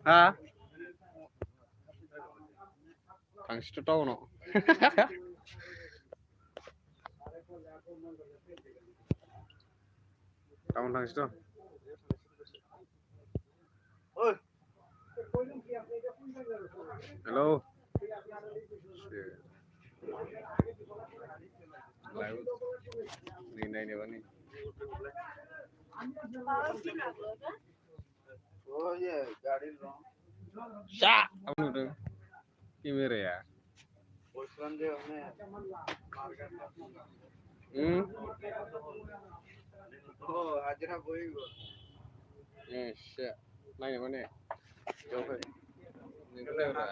Ah, thanks to town. Town thanks to. Hello. Shit. Live. Ni bani. Oh yeah, got it wrong. Sha. Apa tu? Kimere ya. Bosran je हमने oh Hajra boy go. Shit. Ni bani. Jauh. Ni kata ora.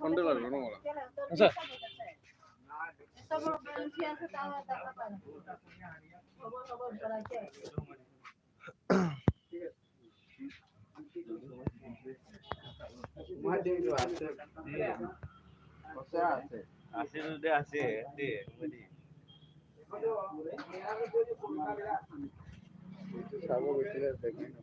Kondel lah dulu malah. Masa? Made go ase. Kosa ase. Ase de ase de madi. Itu sabo bitile dekhi na.